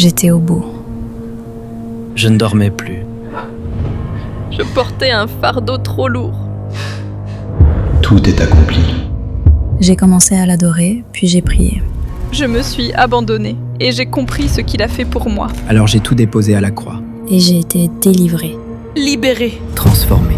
J'étais au bout. Je ne dormais plus. Je portais un fardeau trop lourd. Tout est accompli. J'ai commencé à l'adorer, puis j'ai prié. Je me suis abandonnée et j'ai compris ce qu'il a fait pour moi. Alors j'ai tout déposé à la croix, Et j'ai été délivrée. Libérée. transformé.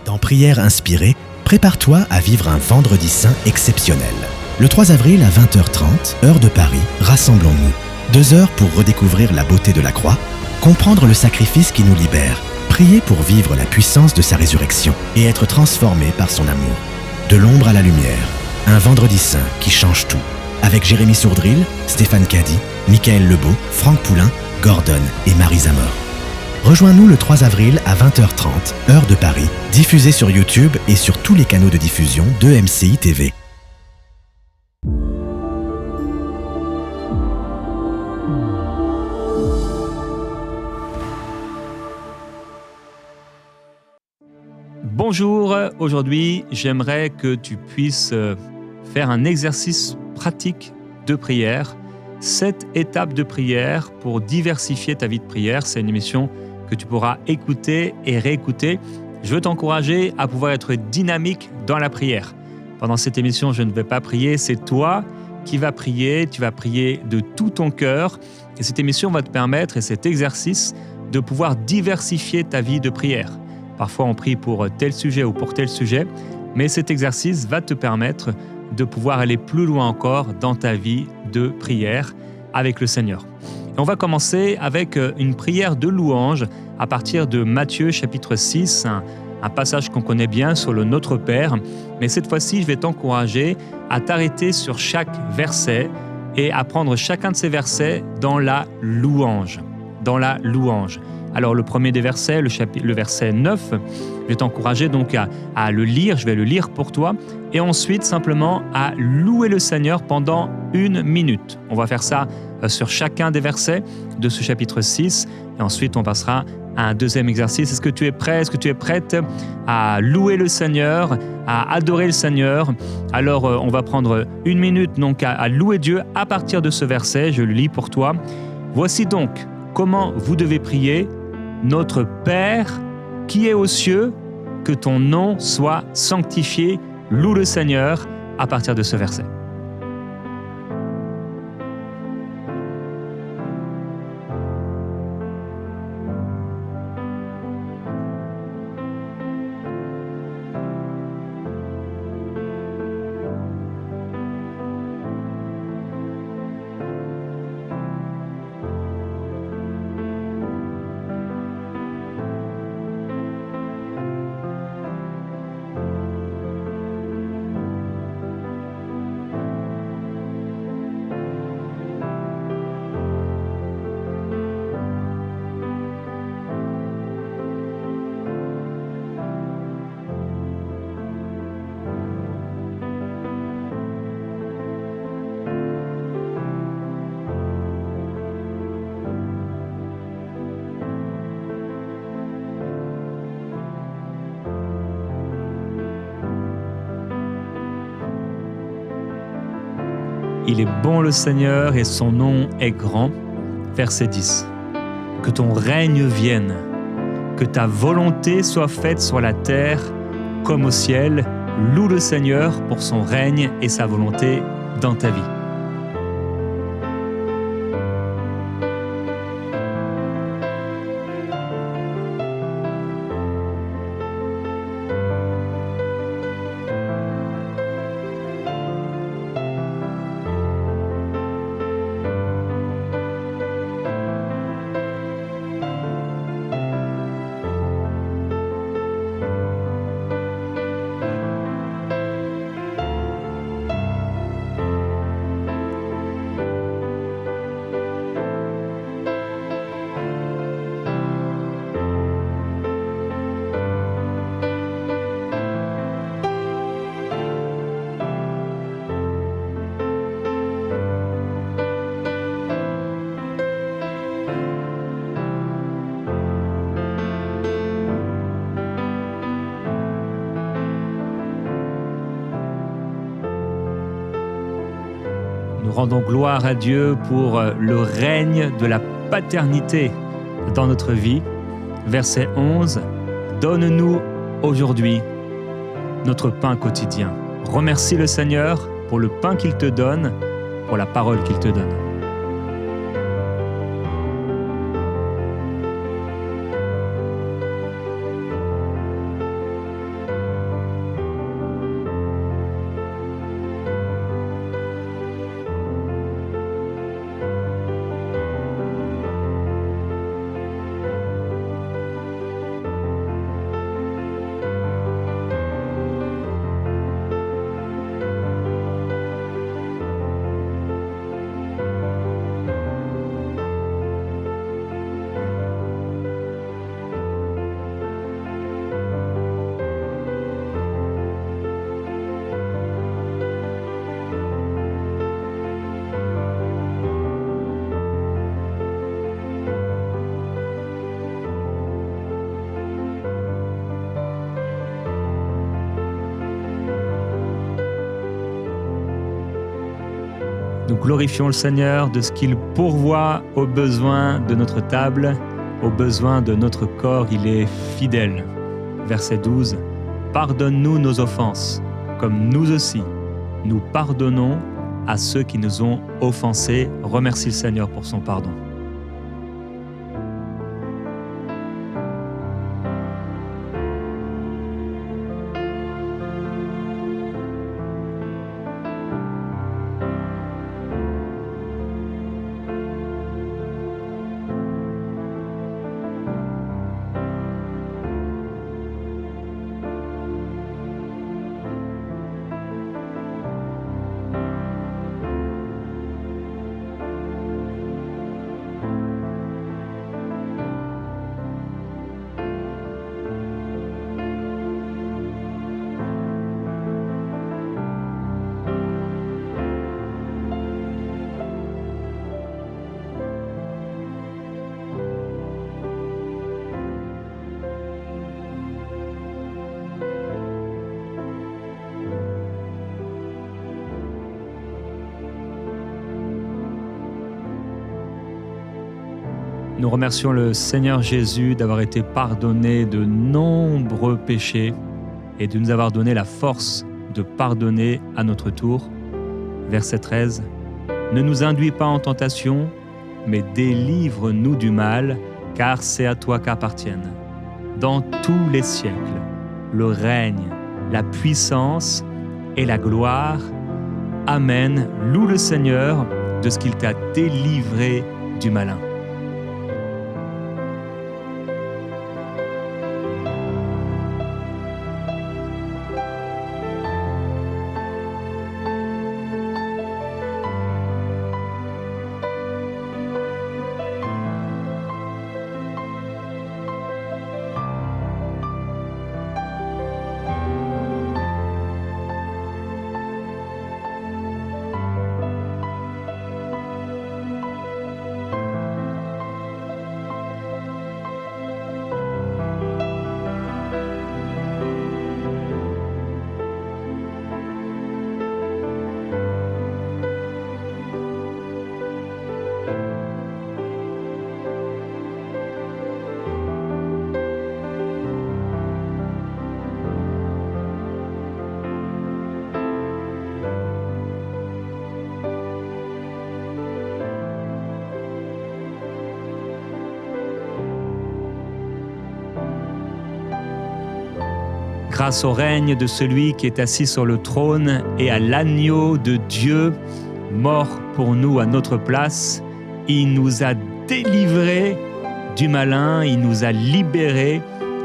Dans Prière inspirée, prépare-toi à vivre un vendredi saint exceptionnel. Le 3 avril à 20h30, heure de Paris, rassemblons-nous. 2 heures pour redécouvrir la beauté de la croix, comprendre le sacrifice qui nous libère, prier pour vivre la puissance de sa résurrection et être transformé par son amour. De l'ombre à la lumière, un vendredi saint qui change tout. Avec Jérémy Sourdril, Stéphane Caddy, Michael Lebeau, Franck Poulain, Gordon et Marie Zamor. Rejoins-nous le 3 avril à 20h30, heure de Paris, diffusé sur YouTube et sur tous les canaux de diffusion de MCI TV. Bonjour, aujourd'hui j'aimerais que tu puisses faire un exercice pratique de prière, 7 étapes de prière pour diversifier ta vie de prière. C'est une émission que tu pourras écouter et réécouter. Je veux t'encourager à pouvoir être dynamique dans la prière. Pendant cette émission, je ne vais pas prier, c'est toi qui vas prier, tu vas prier de tout ton cœur et cette émission va te permettre, et cet exercice, de pouvoir diversifier ta vie de prière. Parfois, on prie pour tel sujet ou pour tel sujet, mais cet exercice va te permettre de pouvoir aller plus loin encore dans ta vie de prière avec le Seigneur. Et on va commencer avec une prière de louange à partir de Matthieu chapitre 6, un passage qu'on connaît bien sur le Notre Père. Mais cette fois-ci, je vais t'encourager à t'arrêter sur chaque verset et à prendre chacun de ces versets dans la louange. Dans la louange. Alors le premier des versets, le verset 9, je vais t'encourager donc à le lire, je vais le lire pour toi, et ensuite simplement à louer le Seigneur pendant 1 minute. On va faire ça sur chacun des versets de ce chapitre 6, et ensuite on passera à un deuxième exercice. Est-ce que tu es prêt? Est-ce que tu es prête à louer le Seigneur, à adorer le Seigneur? Alors on va prendre 1 minute donc à louer Dieu à partir de ce verset, je le lis pour toi. Voici donc comment vous devez prier. Notre Père qui est aux cieux, que ton nom soit sanctifié. Loue le Seigneur à partir de ce verset. Il est bon le Seigneur et son nom est grand. Verset 10. Que ton règne vienne, que ta volonté soit faite sur la terre comme au ciel. Loue le Seigneur pour son règne et sa volonté dans ta vie. rendons gloire à Dieu pour le règne de la paternité dans notre vie. Verset 11, « Donne-nous aujourd'hui notre pain quotidien. » Remercie le Seigneur pour le pain qu'il te donne, pour la parole qu'il te donne. Nous glorifions le Seigneur de ce qu'il pourvoit aux besoins de notre table, aux besoins de notre corps. Il est fidèle. Verset 12. « Pardonne-nous nos offenses, comme nous aussi, nous pardonnons à ceux qui nous ont offensés. » Remercie le Seigneur pour son pardon. Nous remercions le Seigneur Jésus d'avoir été pardonné de nombreux péchés et de nous avoir donné la force de pardonner à notre tour. Verset 13. « Ne nous induis pas en tentation, mais délivre-nous du mal, car c'est à toi qu'appartiennent, dans tous les siècles, le règne, la puissance et la gloire. Amen. Loue le Seigneur de ce qu'il t'a délivré du malin. » Grâce au règne de celui qui est assis sur le trône et à l'agneau de Dieu, mort pour nous à notre place, il nous a délivrés du malin, il nous a libérés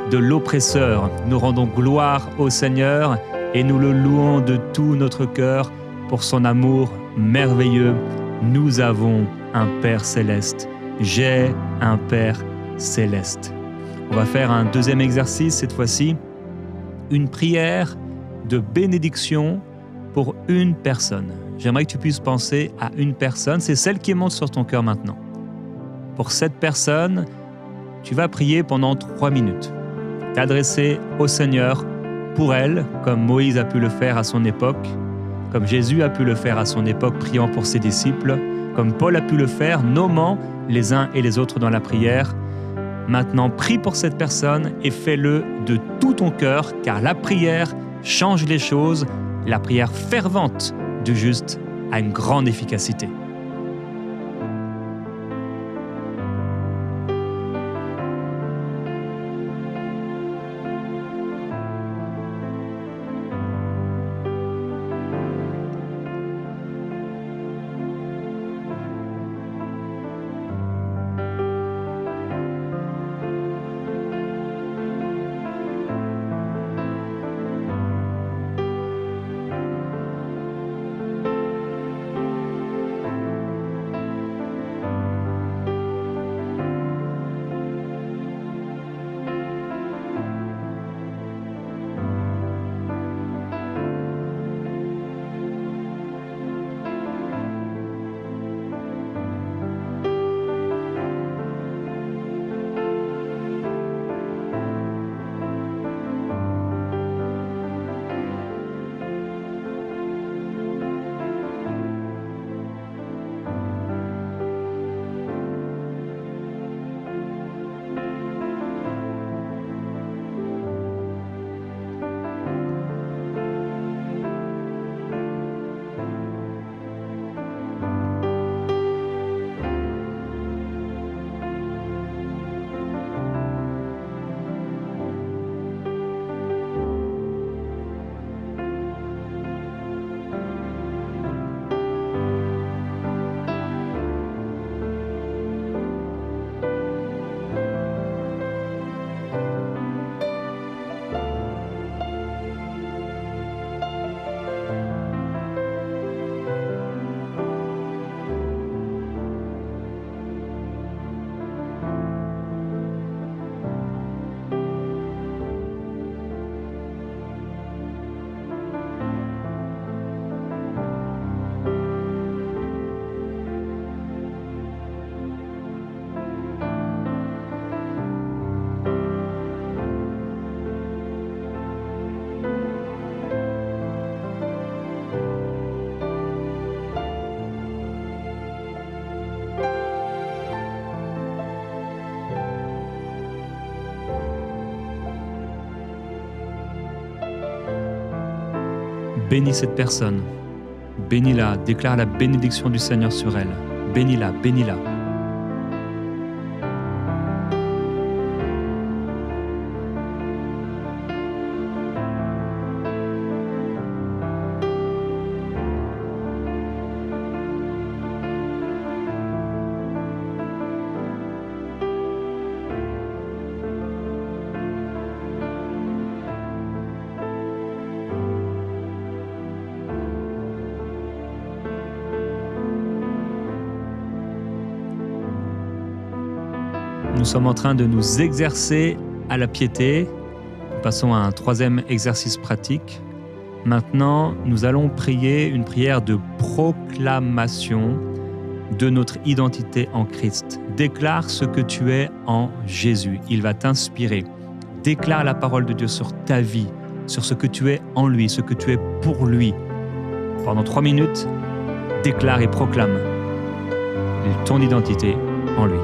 de l'oppresseur. Nous rendons gloire au Seigneur et nous le louons de tout notre cœur pour son amour merveilleux. Nous avons un Père céleste. J'ai un Père céleste. On va faire un deuxième exercice cette fois-ci. Une prière de bénédiction pour une personne. J'aimerais que tu puisses penser à une personne, c'est celle qui monte sur ton cœur maintenant. Pour cette personne, tu vas prier pendant 3 minutes. T'adresser au Seigneur pour elle, comme Moïse a pu le faire à son époque, comme Jésus a pu le faire à son époque priant pour ses disciples, comme Paul a pu le faire, nommant les uns et les autres dans la prière. Maintenant, prie pour cette personne et fais-le de tout ton cœur, car la prière change les choses. La prière fervente du juste a une grande efficacité. Bénis cette personne. Bénis-la, déclare la bénédiction du Seigneur sur elle. Bénis-la, bénis-la. Nous sommes en train de nous exercer à la piété. Passons à un troisième exercice pratique. Maintenant, nous allons prier une prière de proclamation de notre identité en Christ. Déclare ce que tu es en Jésus. Il va t'inspirer. Déclare la parole de Dieu sur ta vie, sur ce que tu es en lui, ce que tu es pour lui. Pendant 3 minutes, déclare et proclame ton identité en lui.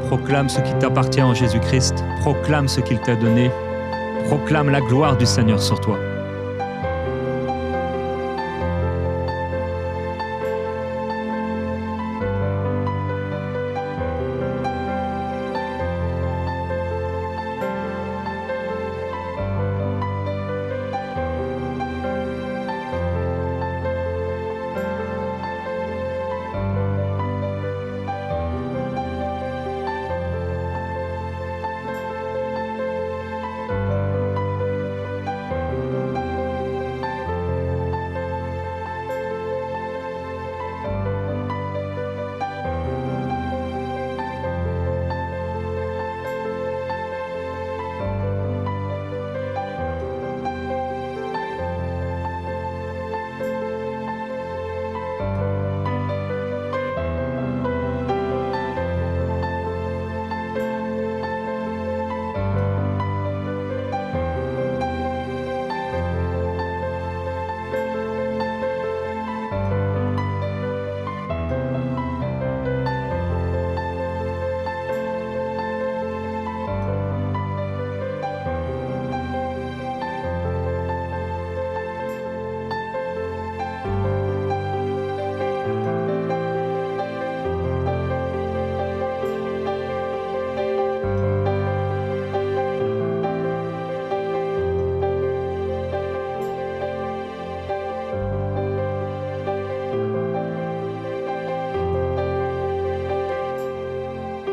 Proclame ce qui t'appartient en Jésus-Christ. Proclame ce qu'il t'a donné. Proclame la gloire du Seigneur sur toi.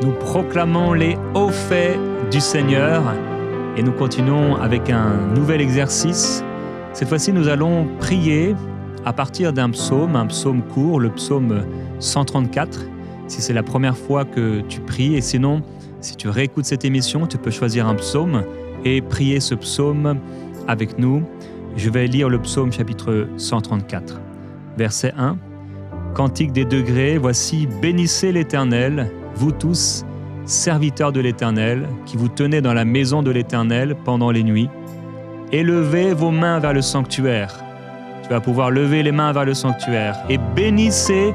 Nous proclamons les hauts faits du Seigneur et nous continuons avec un nouvel exercice. Cette fois-ci, nous allons prier à partir d'un psaume, un psaume court, le psaume 134. Si c'est la première fois que tu pries, et sinon, si tu réécoutes cette émission, tu peux choisir un psaume et prier ce psaume avec nous. Je vais lire le psaume chapitre 134, verset 1. Cantique des degrés, voici, bénissez l'Éternel, vous tous, serviteurs de l'Éternel, qui vous tenez dans la maison de l'Éternel pendant les nuits. Élevez vos mains vers le sanctuaire. Tu vas pouvoir lever les mains vers le sanctuaire et bénissez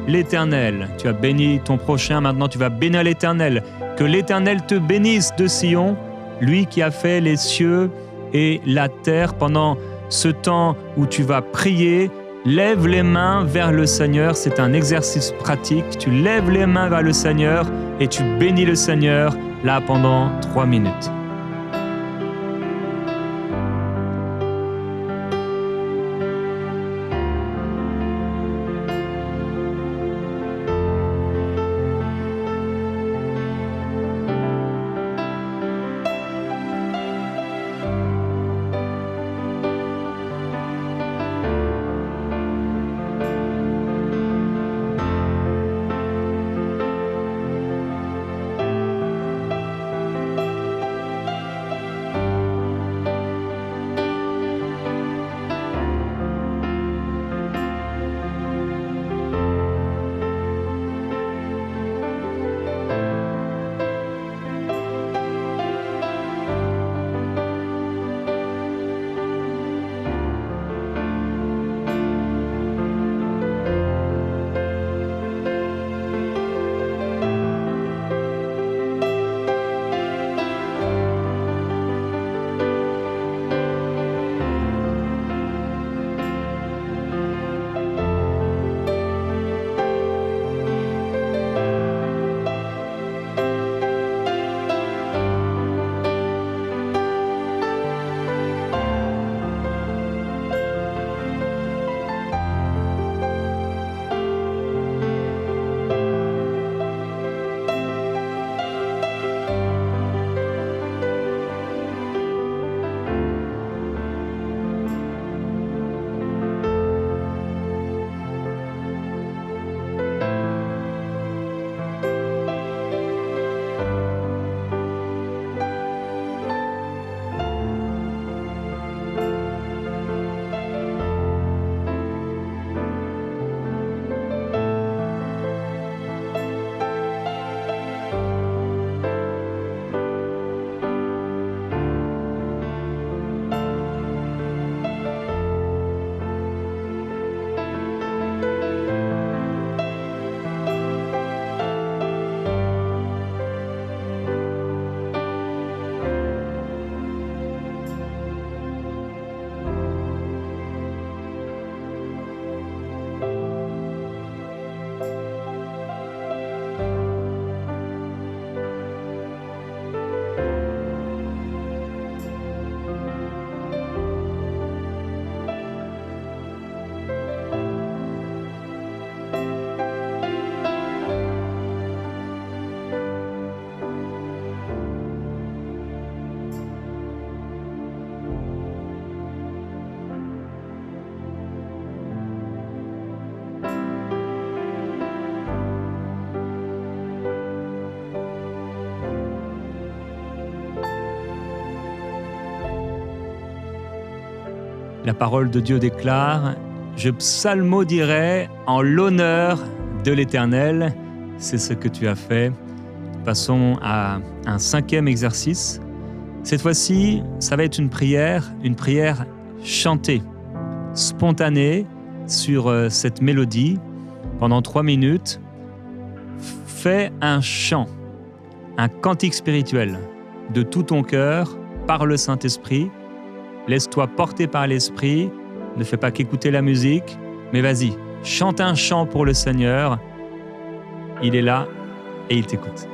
l'Éternel. Tu as béni ton prochain, maintenant tu vas bénir l'Éternel. Que l'Éternel te bénisse de Sion, lui qui a fait les cieux et la terre. Pendant ce temps où tu vas prier, lève les mains vers le Seigneur, c'est un exercice pratique. Tu lèves les mains vers le Seigneur et tu bénis le Seigneur là pendant 3 minutes. La parole de Dieu déclare « Je psalmodierai en l'honneur de l'Éternel ». C'est ce que tu as fait. Passons à un 5e exercice. Cette fois-ci, ça va être une prière chantée, spontanée sur cette mélodie. Pendant 3 minutes, fais un chant, un cantique spirituel de tout ton cœur par le Saint-Esprit. Laisse-toi porter par l'Esprit. Ne fais pas qu'écouter la musique, mais vas-y, chante un chant pour le Seigneur. Il est là et il t'écoute.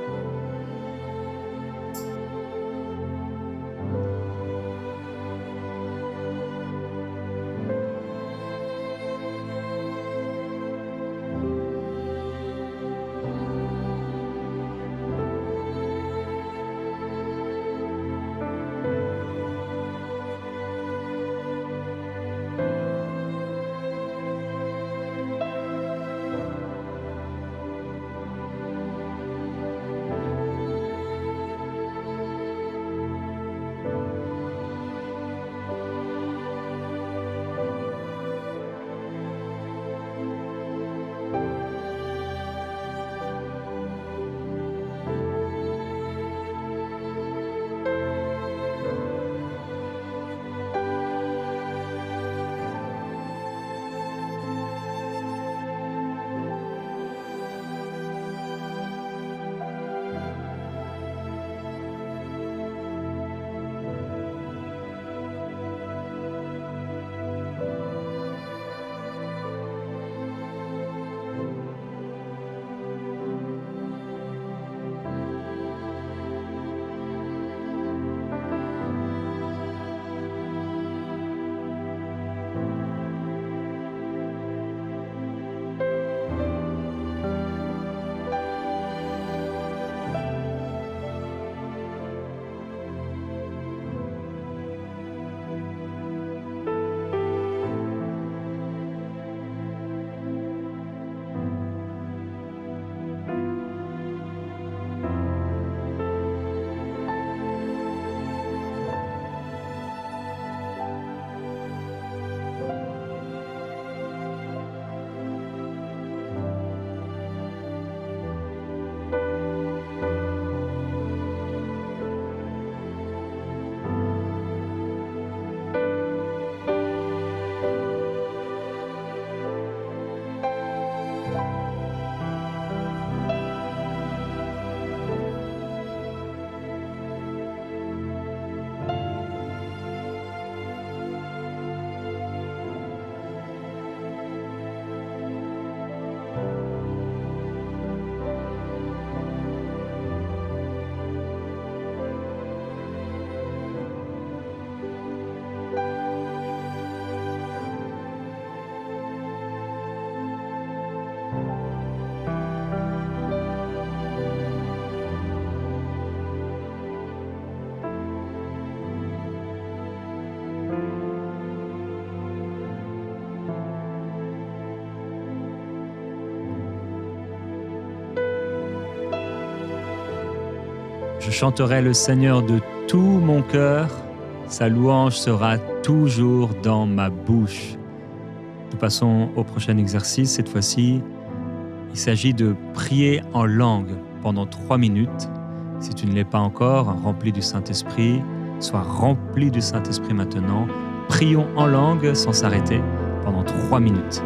Je chanterai le Seigneur de tout mon cœur, sa louange sera toujours dans ma bouche. Nous passons au prochain exercice. Cette fois-ci, il s'agit de prier en langue pendant 3 minutes. Si tu ne l'es pas encore, rempli du Saint-Esprit, sois rempli du Saint-Esprit maintenant. Prions en langue sans s'arrêter pendant 3 minutes.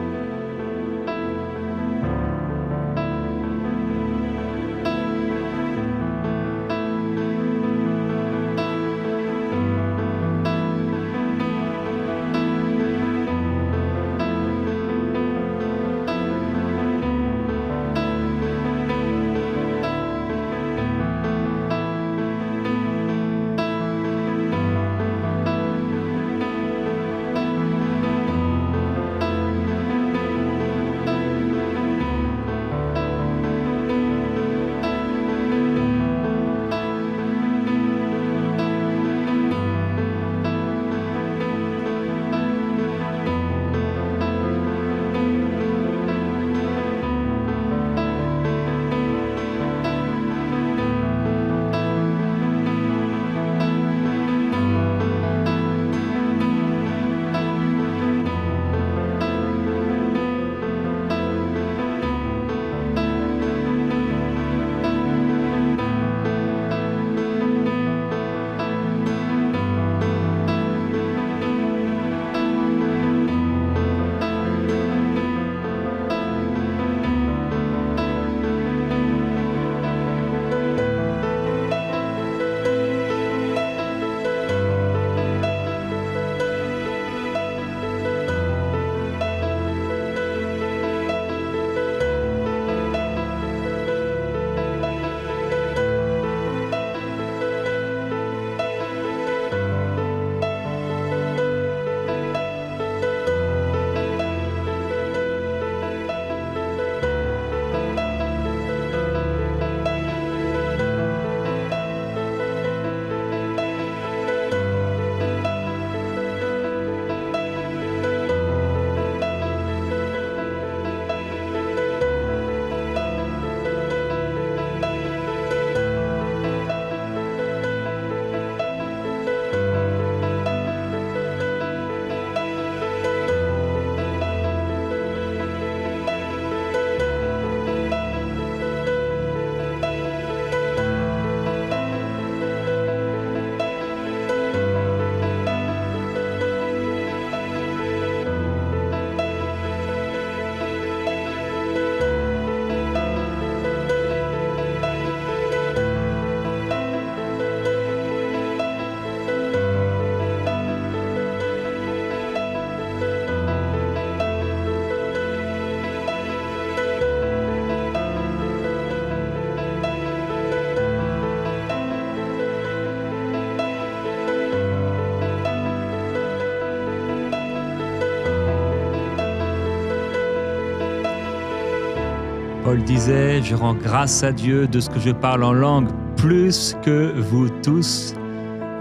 Paul disait, je rends grâce à Dieu de ce que je parle en langue plus que vous tous.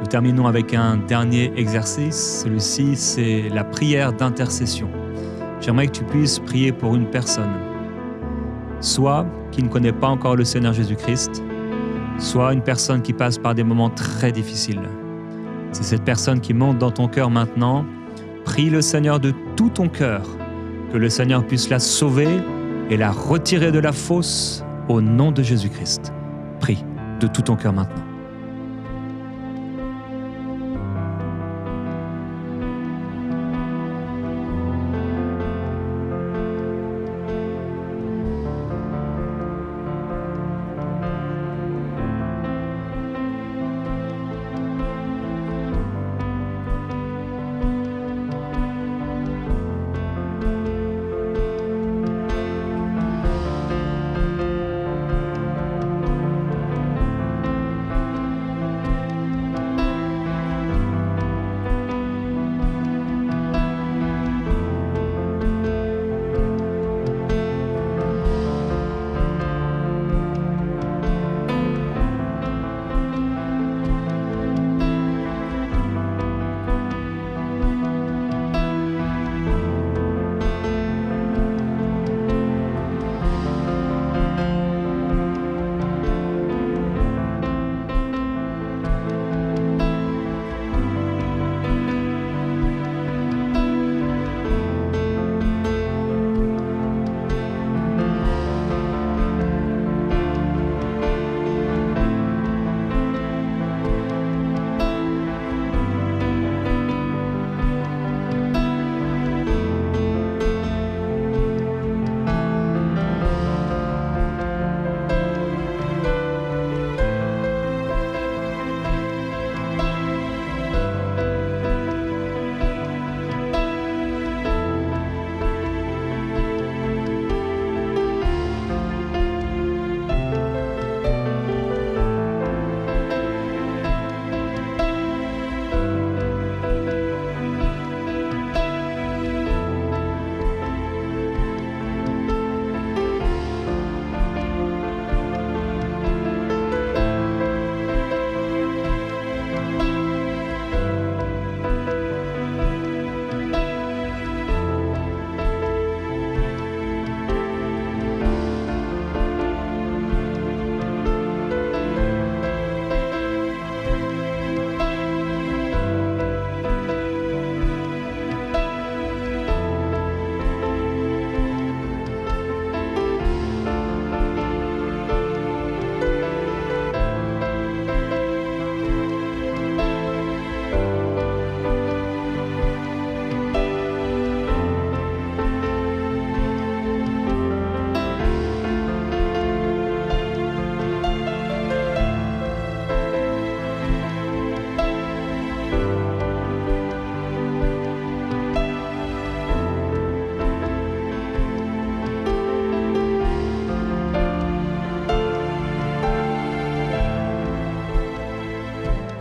Nous terminons avec un dernier exercice. Celui-ci, c'est la prière d'intercession. J'aimerais que tu puisses prier pour une personne, soit qui ne connaît pas encore le Seigneur Jésus-Christ, soit une personne qui passe par des moments très difficiles. C'est cette personne qui monte dans ton cœur maintenant. Prie le Seigneur de tout ton cœur, que le Seigneur puisse la sauver et la retirer de la fosse au nom de Jésus-Christ. Prie de tout ton cœur maintenant.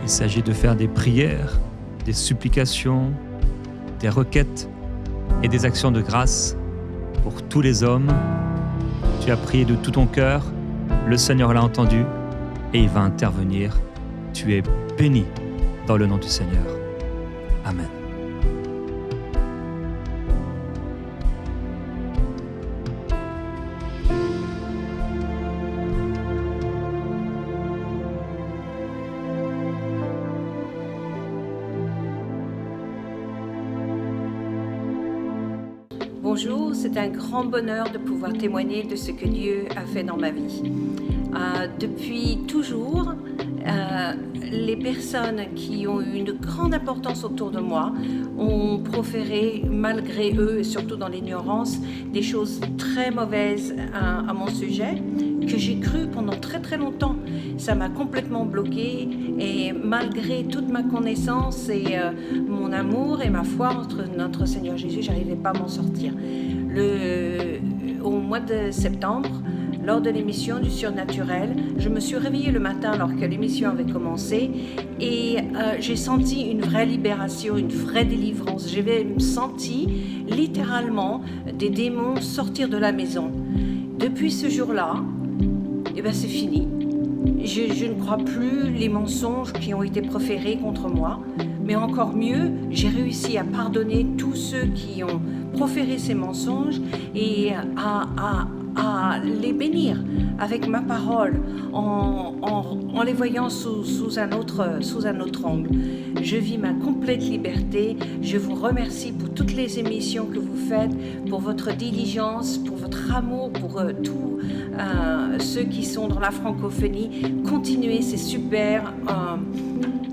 Il s'agit de faire des prières, des supplications, des requêtes et des actions de grâce pour tous les hommes. Tu as prié de tout ton cœur, le Seigneur l'a entendu et il va intervenir. Tu es béni dans le nom du Seigneur. Amen. Bonjour, c'est un grand bonheur de pouvoir témoigner de ce que Dieu a fait dans ma vie. Depuis toujours, les personnes qui ont eu une grande importance autour de moi ont proféré, malgré eux, et surtout dans l'ignorance, des choses très mauvaises à mon sujet, que j'ai cru pendant très très longtemps. Ça m'a complètement bloquée et malgré toute ma connaissance et mon amour et ma foi entre notre Seigneur Jésus, j'arrivais pas à m'en sortir. Au mois de septembre, lors de l'émission du Surnaturel, je me suis réveillée le matin alors que l'émission avait commencé et j'ai senti une vraie libération, une vraie délivrance. J'avais senti littéralement des démons sortir de la maison. depuis ce jour-là, c'est fini. Je ne crois plus les mensonges qui ont été proférés contre moi, mais encore mieux, j'ai réussi à pardonner tous ceux qui ont proféré ces mensonges et à les bénir avec ma parole en les voyant sous un autre angle. Je vis ma complète liberté. Je vous remercie pour toutes les émissions que vous faites, pour votre diligence, pour votre amour, pour tous ceux qui sont dans la francophonie. Continuez, c'est super.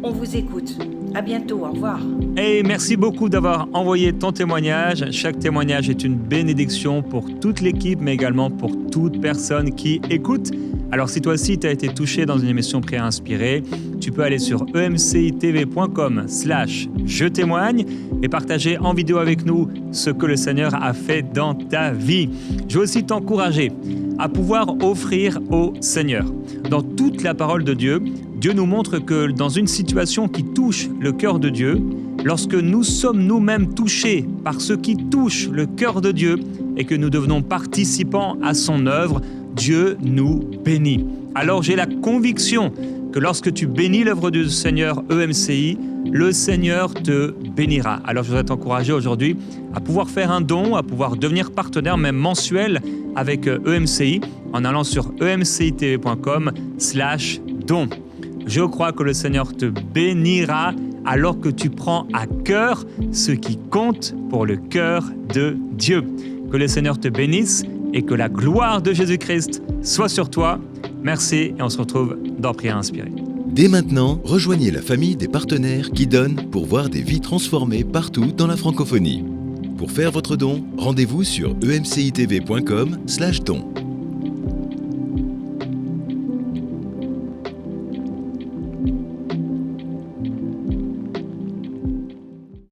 On vous écoute. À bientôt, au revoir. Et merci beaucoup d'avoir envoyé ton témoignage. Chaque témoignage est une bénédiction pour toute l'équipe, mais également pour toute personne qui écoute. Alors si toi aussi tu as été touché dans une émission Prière Inspirée, tu peux aller sur emcitv.com/je témoigne et partager en vidéo avec nous ce que le Seigneur a fait dans ta vie. Je veux aussi t'encourager à pouvoir offrir au Seigneur. Dans toute la parole de Dieu, Dieu nous montre que dans une situation qui touche le cœur de Dieu, lorsque nous sommes nous-mêmes touchés par ce qui touche le cœur de Dieu et que nous devenons participants à son œuvre, Dieu nous bénit. Alors j'ai la conviction que lorsque tu bénis l'œuvre du Seigneur EMCI, le Seigneur te bénira. Alors je voudrais t'encourager aujourd'hui à pouvoir faire un don, à pouvoir devenir partenaire même mensuel avec EMCI en allant sur emcitv.com/don. Je crois que le Seigneur te bénira alors que tu prends à cœur ce qui compte pour le cœur de Dieu. Que le Seigneur te bénisse et que la gloire de Jésus-Christ soit sur toi. Merci et on se retrouve dans Prière Inspirée. Dès maintenant, rejoignez la famille des partenaires qui donnent pour voir des vies transformées partout dans la francophonie. Pour faire votre don, rendez-vous sur emcitv.com/don.